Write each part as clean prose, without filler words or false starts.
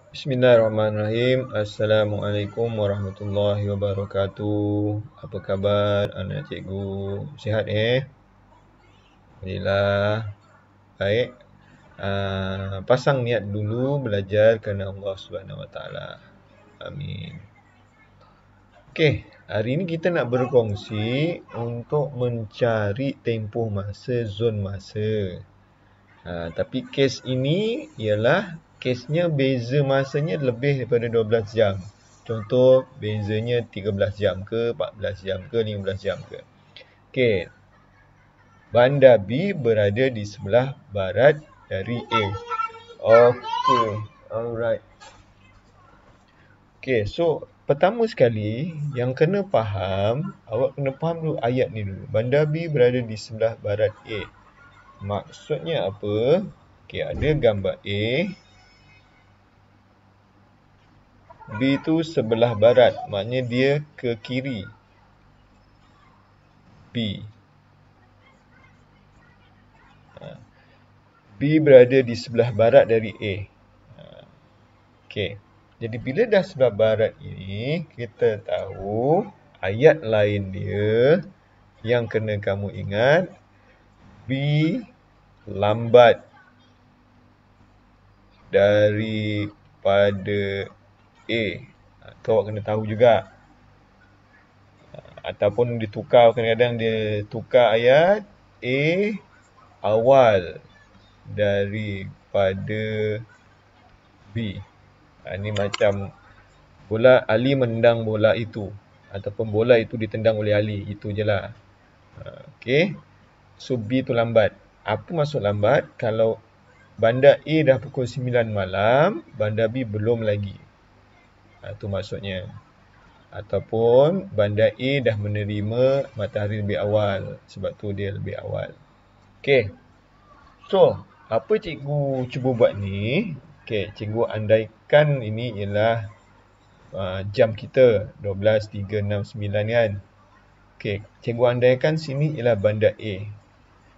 Bismillahirrahmanirrahim. Assalamualaikum warahmatullahi wabarakatuh. Apa khabar anak cikgu? Sihat Alhamdulillah. Baik. Pasang niat dulu belajar kerana Allah Subhanahu Wa Taala. Amin. Okey, hari ini kita nak berkongsi untuk mencari tempoh masa, zon masa. Tapi kes ini ialah kesnya beza masanya lebih daripada 12 jam. Contoh bezanya 13 jam ke, 14 jam ke, 15 jam ke. Okey. Bandar B berada di sebelah barat dari A. Okey. Alright. Okey, so pertama sekali yang kena faham, awak kena faham dulu ayat ni dulu. Bandar B berada di sebelah barat A. Maksudnya apa? Okey, ada gambar A. B tu sebelah barat, maknanya dia ke kiri. B. B berada di sebelah barat dari A. Okey. Jadi bila dah sebelah barat ini, kita tahu ayat lain dia yang kena kamu ingat, B lambat daripada A. Tu awak kena tahu juga. Ataupun ditukar, kadang-kadang dia tukar ayat A awal daripada B. Ini macam bola Ali menendang bola itu, ataupun bola itu ditendang oleh Ali, itu je lah. Okey. So B tu lambat. Apa maksud lambat? Kalau bandar A dah pukul 9 malam, bandar B belum lagi. Itu maksudnya. Ataupun bandar A dah menerima matahari lebih awal, sebab tu dia lebih awal. Okey. So, apa cikgu cuba buat ni? Okey, cikgu andaikan ini ialah jam kita 12.369 kan. Okey, cikgu andaikan sini ialah bandar A.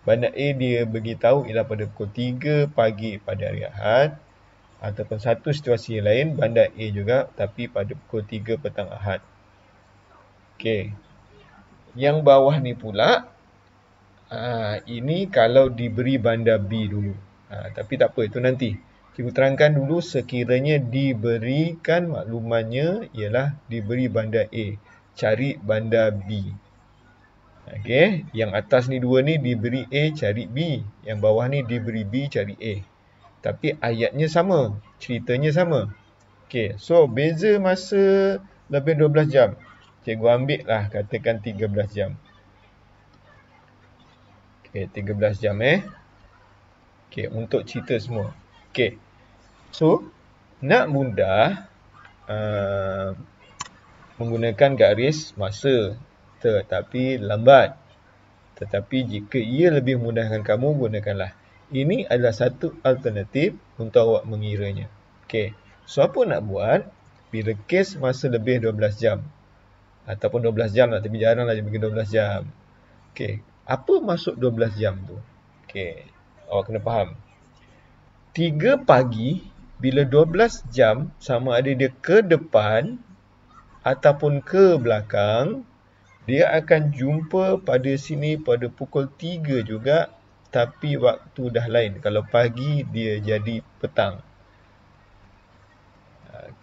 Bandar A dia beritahu ialah pada pukul 3 pagi pada hari Ahad, ataupun satu situasi lain bandar A juga tapi pada pukul 3 petang Ahad. Okey. Yang bawah ni pula ini kalau diberi bandar B dulu. Tapi tak apa, itu nanti. Cikgu terangkan dulu sekiranya diberikan maklumannya ialah diberi bandar A. Cari bandar B. Okey, yang atas ni dua ni diberi A, cari B. Yang bawah ni diberi B, cari A. Tapi ayatnya sama, ceritanya sama. Okey, so beza masa lebih 12 jam. Cikgu ambil lah, katakan 13 jam. Okey, 13 jam Okey, untuk cerita semua. Okey. So, nak mudah menggunakan garis masa tetapi lambat. Tetapi jika ia lebih memudahkan kamu, gunakanlah. Ini adalah satu alternatif untuk awak mengiranya. Okey. So, apa nak buat bila kes masa lebih 12 jam? Ataupun 12 jam lah, tapi jaranglah dia bagi 12 jam. Okey. Apa maksud 12 jam tu? Okey. Awak kena faham. 3 pagi, bila 12 jam, sama ada dia ke depan ataupun ke belakang, dia akan jumpa pada sini pada pukul 3 juga, tapi waktu dah lain. Kalau pagi, dia jadi petang.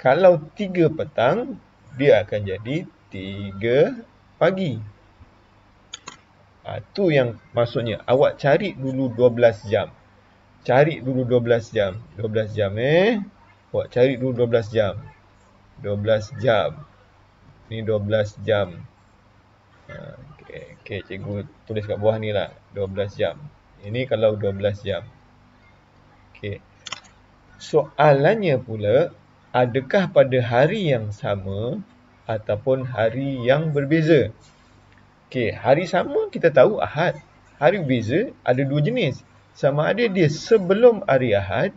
Kalau 3 petang, dia akan jadi 3 pagi. Tu yang maksudnya. Awak cari dulu 12 jam. Cari dulu 12 jam. 12 jam Awak cari dulu 12 jam. 12 jam. Ni 12 jam. Okey, cikgu tulis kat bawah ni lah. 12 jam. Ini kalau 12 jam. Okey. Soalannya pula, adakah pada hari yang sama ataupun hari yang berbeza? Okey, hari sama kita tahu Ahad. Hari berbeza ada dua jenis. Sama ada dia sebelum hari Ahad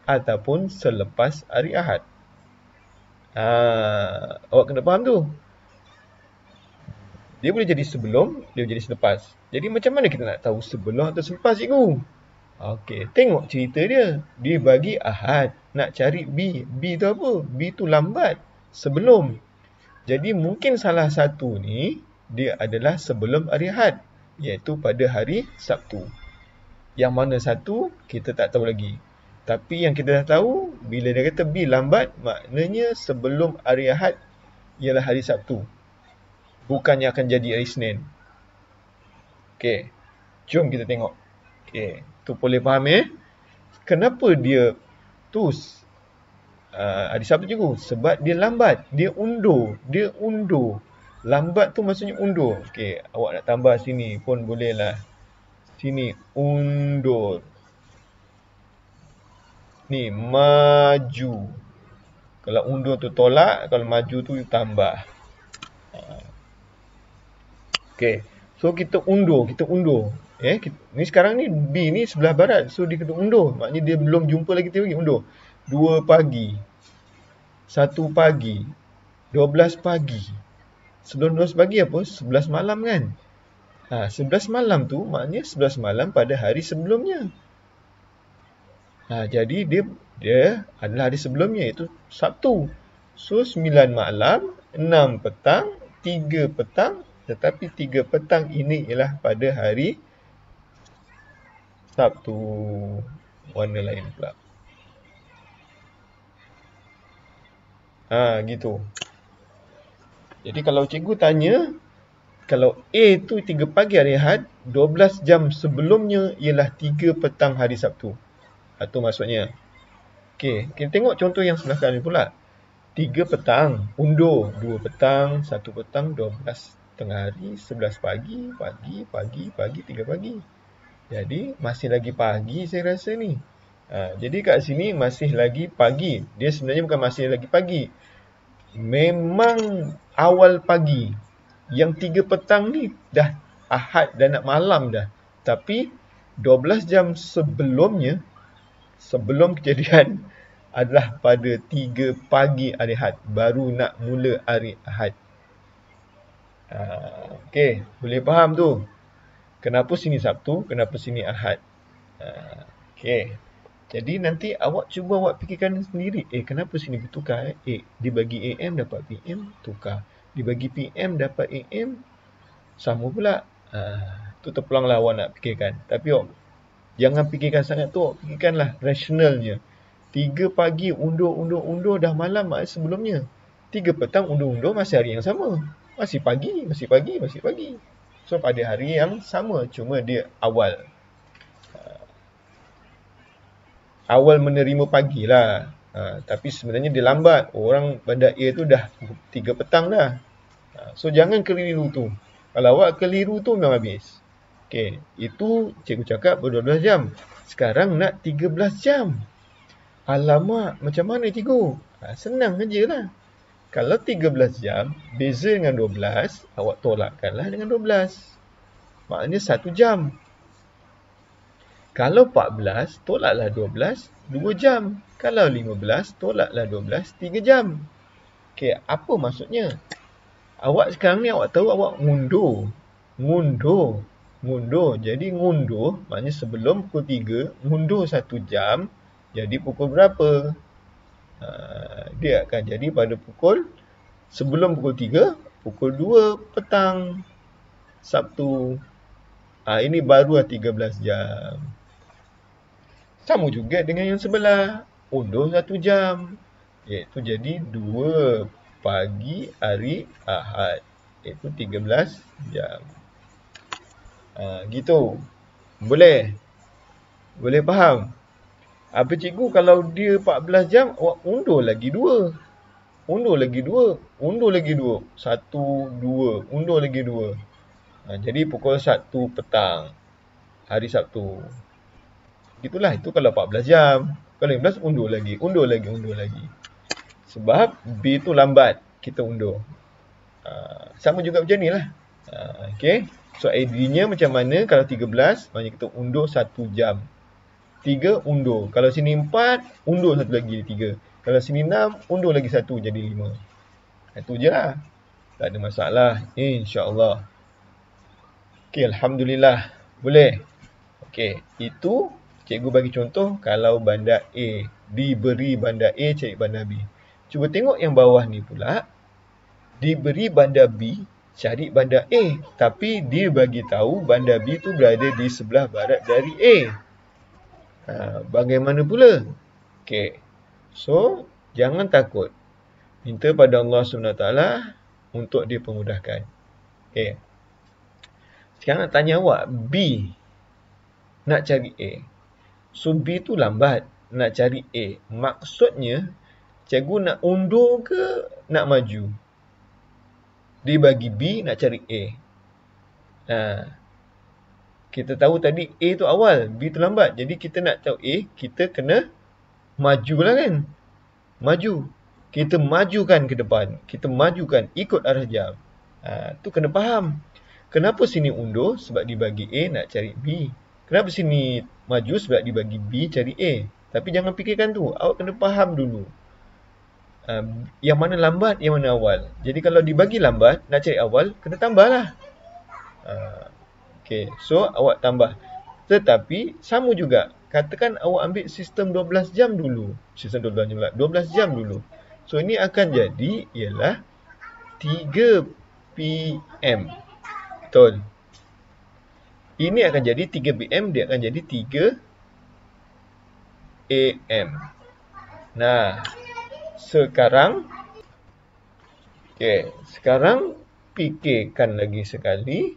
ataupun selepas hari Ahad. Awak kena faham tu. Dia boleh jadi sebelum, dia boleh jadi selepas. Jadi macam mana kita nak tahu sebelum atau selepas, cikgu? Okey, tengok cerita dia. Dia bagi Ahad. Nak cari B. B tu apa? B tu lambat. Sebelum. Jadi mungkin salah satu ni, dia adalah sebelum hari Ahad. Iaitu pada hari Sabtu. Yang mana satu, kita tak tahu lagi. Tapi yang kita dah tahu, bila dia kata B lambat, maknanya sebelum hari Ahad ialah hari Sabtu. Bukannya akan jadi hari Isnin. Okey, jom kita tengok. Okey, tu boleh faham kenapa dia tu hari Sabtu cikgu? Sebab dia lambat. Dia undur. Dia undur. Lambat tu maksudnya undur. Okey, awak nak tambah sini pun boleh lah. Sini, undur. Ni, maju. Kalau undur tu tolak, kalau maju tu tambah. Okey, so kita undur. Ni sekarang ni B ni sebelah barat. So dia kena undur. Maknanya dia belum jumpa lagi, dia lagi undur. 2 pagi. 1 pagi. 12 pagi. Sebelum 12 pagi apa? 11 malam kan? 11 malam tu maknanya 11 malam pada hari sebelumnya. Jadi dia adalah hari sebelumnya, iaitu Sabtu. So 9 malam, 6 petang, 3 petang. Tetapi 3 petang ini ialah pada hari Sabtu. Warna lain pula. Gitu. Jadi kalau cikgu tanya, kalau A tu 3 pagi hari Ahad, 12 jam sebelumnya ialah 3 petang hari Sabtu. Itu maksudnya. Okey, kita tengok contoh yang sebelah kanan pula. 3 petang, undur. 2 petang, 1 petang, 12 tengah hari, 11 pagi, 3 pagi. Jadi, masih lagi pagi saya rasa ni. Jadi kat sini masih lagi pagi. Dia sebenarnya bukan masih lagi pagi. Memang awal pagi. Yang 3 petang ni dah Ahad dan nak malam dah. Tapi 12 jam sebelumnya, sebelum kejadian, adalah pada 3 pagi hari Ahad. Baru nak mula hari Ahad. Okey, boleh faham tu? Kenapa sini Sabtu, kenapa sini Ahad. Okey. Jadi nanti awak cuba awak fikirkan sendiri. Kenapa sini bertukar? Dibagi AM dapat PM, tukar. Dibagi PM dapat AM, sama pula. Tu terpulanglah awak nak fikirkan. Tapi awak jangan fikirkan sangat tu. Awak fikirkanlah rasionalnya. 3 pagi undur dah malam sebelumnya. 3 petang undur masih hari yang sama. Masih pagi. So pada hari yang sama, cuma dia awal. Awal menerima pagi lah. Tapi sebenarnya dia lambat. Orang bandar A tu dah 3 petang dah. So jangan keliru tu. Kalau awak keliru tu memang habis. Okey, itu cikgu cakap ber-12 jam. Sekarang nak 13 jam. Alamak, macam mana cikgu? Senang saja lah. Kalau 13 jam, beza dengan 12, awak tolakkanlah dengan 12. Maknanya 1 jam. Kalau 14, tolaklah 12, 2 jam. Kalau 15, tolaklah 12, 3 jam. Okey, apa maksudnya? Awak sekarang ni awak tahu awak ngundur. Jadi ngundur, maknanya sebelum pukul 3, ngundur 1 jam, jadi pukul berapa? Dia akan jadi pada sebelum pukul 3, pukul 2 petang Sabtu. Ini barulah 13 jam. Sama juga dengan yang sebelah. Undur 1 jam. Iaitu jadi 2 pagi hari Ahad. Iaitu 13 jam. Gitu. Boleh? Boleh faham? Apa cikgu kalau dia 14 jam, awak undur lagi 2. Undur lagi 2. 1, 2. Undur lagi 2. Jadi pukul 1 petang. Hari Sabtu. Itulah, itu kalau 14 jam. Kalau 15, undur lagi. Sebab B tu lambat, kita undur. Sama juga macam ni lah. Okay. So ID-nya macam mana? Kalau 13, maknanya kita undur 1 jam. 3, undur. Kalau sini 4, undur 1 lagi, 3. Kalau sini 6, undur lagi 1, jadi 5. Itu je lah. Tak ada masalah. InsyaAllah. Okay, Alhamdulillah. Boleh. Okay, itu Cikgu bagi contoh, kalau bandar A diberi bandar A, cari bandar B. Cuba tengok yang bawah ni pula, diberi bandar B, cari bandar A. Tapi dia bagi tahu bandar B tu berada di sebelah barat dari A. Bagaimana pula? Okey. So, jangan takut. Minta pada Allah SWT untuk dipermudahkan. Okey. Sekarang nak tanya awak, B nak cari A. So, B tu lambat nak cari A. Maksudnya, cikgu nak undur ke nak maju? Dia bagi B nak cari A. Kita tahu tadi A tu awal, B tu lambat. Jadi, kita nak tahu A, kita kena majulah kan? Maju. Kita majukan ke depan. Kita majukan ikut arah jam. Tu kena faham. Kenapa sini undur? Sebab dibagi A nak cari B. Kenapa sini maju? Sebab dibagi B cari A. Tapi jangan fikirkan tu. Awak kena faham dulu. Yang mana lambat, yang mana awal. Jadi kalau dibagi lambat, nak cari awal, kena tambahlah. Okay, so awak tambah. Tetapi sama juga. Katakan awak ambil sistem 12 jam dulu. Sistem 12 jam pula. 12 jam dulu. So ini akan jadi ialah 3 PM. Betul. Ini akan jadi 3 PM, dia akan jadi 3 AM. Nah, sekarang fikirkan lagi sekali.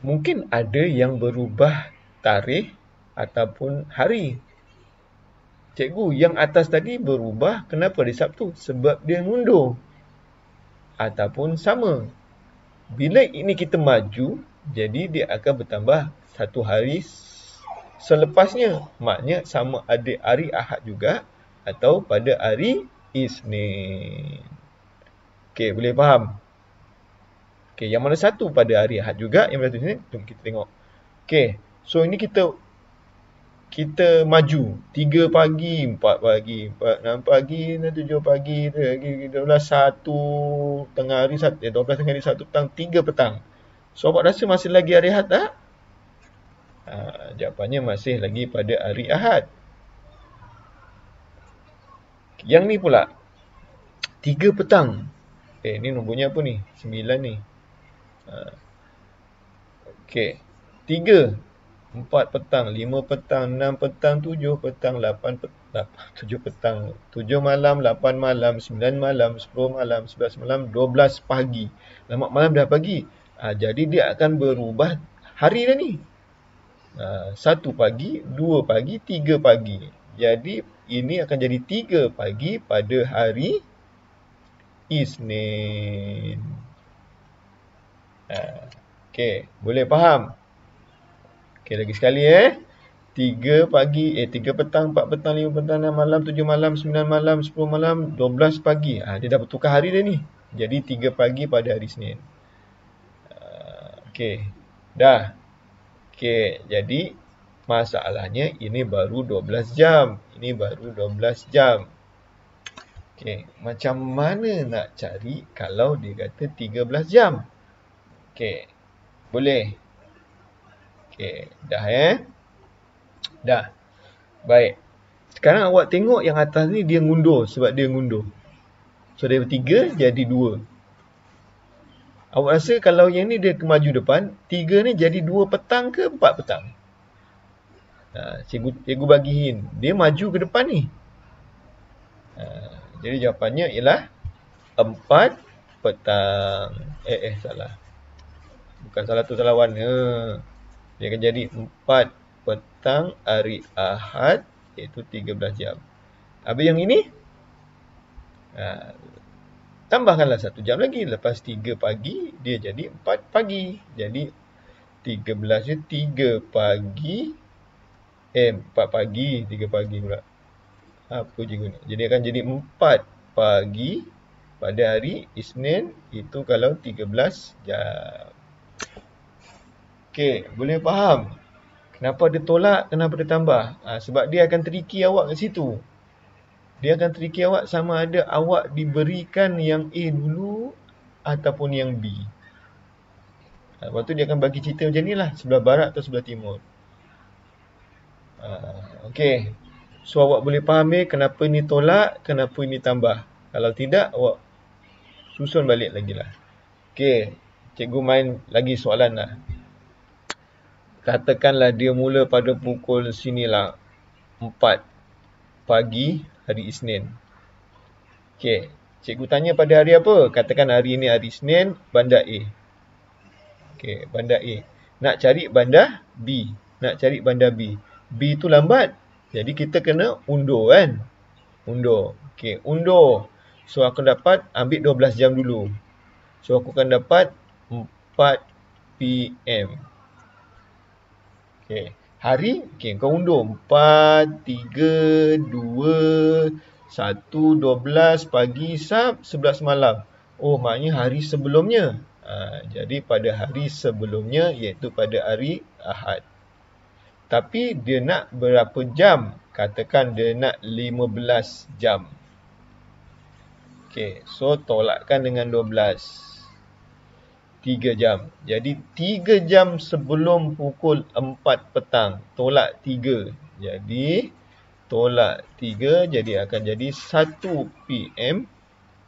Mungkin ada yang berubah tarikh ataupun hari. Cikgu, yang atas tadi berubah, kenapa di Sabtu? Sebab dia ngundur. Ataupun sama. Bila ini kita maju, jadi dia akan bertambah satu hari selepasnya. Maknanya sama ada hari Ahad juga atau pada hari Isnin. Okey, boleh faham? Okey, yang mana satu pada hari Ahad juga, yang mana satu Isnin, kita tengok. Okey, so ini kita maju 3 pagi, 4 pagi, 6 pagi, 7 pagi, 12, 1 tengah hari, 12 tengah hari, 1 petang, 3 petang. So, awak rasa masih lagi hari Ahad tak? Jawapannya masih lagi pada hari Ahad. Yang ni pula, 3 petang. Ni nombornya apa ni? 9 ni. Okey, 3. 4 petang, 5 petang, 6 petang, 7 petang, 8 petang, 7 petang, 7 malam, 8 malam, 9 malam, 10 malam, 11 malam, 12 pagi. Lama malam dah pagi. Jadi dia akan berubah hari dah ni. 1 pagi, 2 pagi, 3 pagi. Jadi ini akan jadi 3 pagi pada hari Isnin. Okey, boleh faham? Okey, lagi sekali 3 pagi, 3 petang, 4 petang, 5 petang, 6 malam, 7 malam, 9 malam, 10 malam, 12 pagi. Dia dah bertukar hari dah ni. Jadi 3 pagi pada hari Isnin. Okey, dah. Okey, jadi masalahnya ini baru 12 jam. Ini baru 12 jam. Okey, macam mana nak cari kalau dia kata 13 jam? Okey, boleh. Okey, dah Dah. Baik. Sekarang awak tengok yang atas ni dia ngundur sebab dia ngundur. So, dari 3 jadi 2. Awak rasa kalau yang ni dia maju depan, 3 ni jadi 2 petang ke 4 petang? Cikgu bagi hint. Dia maju ke depan ni. Jadi jawapannya ialah 4 petang. Salah. Bukan salah tu, salah warna. Dia akan jadi 4 petang hari Ahad, iaitu 13 jam. Habis yang ini, tambahkanlah 1 jam lagi. Lepas 3 pagi, dia jadi 4 pagi. Jadi 13 je 3 pagi. 4 pagi, 3 pagi pula. Apa cikgu ni? Jadi akan jadi 4 pagi pada hari Isnin. Itu kalau 13 jam. Okey, boleh faham? Kenapa dia tolak, kenapa dia tambah? Sebab dia akan tricky awak kat situ. Dia akan tricky awak sama ada awak diberikan yang A dulu ataupun yang B. Lepas tu dia akan bagi cerita macam ni lah, sebelah barat atau sebelah timur. Okey. So awak boleh fahami kenapa ni tolak, kenapa ni tambah. Kalau tidak, awak susun balik lagi lah. Okey. Cikgu main lagi soalan lah. Katakanlah dia mula pada pukul sinilah 4 pagi hari Isnin. Okey. Cikgu tanya pada hari apa? Katakan hari ini hari Isnin, bandar A. Okey, bandar A. Nak cari bandar B. Nak cari bandar B. B tu lambat. Jadi kita kena undur kan? Undur. Okey, undur. So aku dapat ambil 12 jam dulu. So aku akan dapat 4 PM. Okey. Hari, okey, kau undur 4, 3, 2, 1, 12 pagi, Sab, 11 malam. Oh, maknanya hari sebelumnya. Jadi pada hari sebelumnya iaitu pada hari Ahad. Tapi dia nak berapa jam? Katakan dia nak 15 jam. Okey, so tolakkan dengan 12. 3 jam. Jadi 3 jam sebelum pukul 4 petang. Tolak 3. Jadi tolak 3 jadi akan jadi 1 PM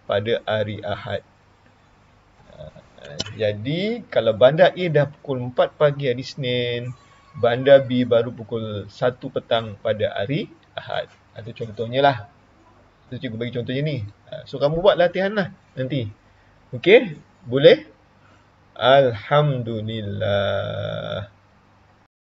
pada hari Ahad. Jadi kalau bandar A dah pukul 4 pagi hari Isnin, bandar B baru pukul 1 petang pada hari Ahad. Itu contohnya lah. Itu cikgu bagi contohnya ni. So kamu buat latihan lah nanti. Okey? Boleh? Alhamdulillah.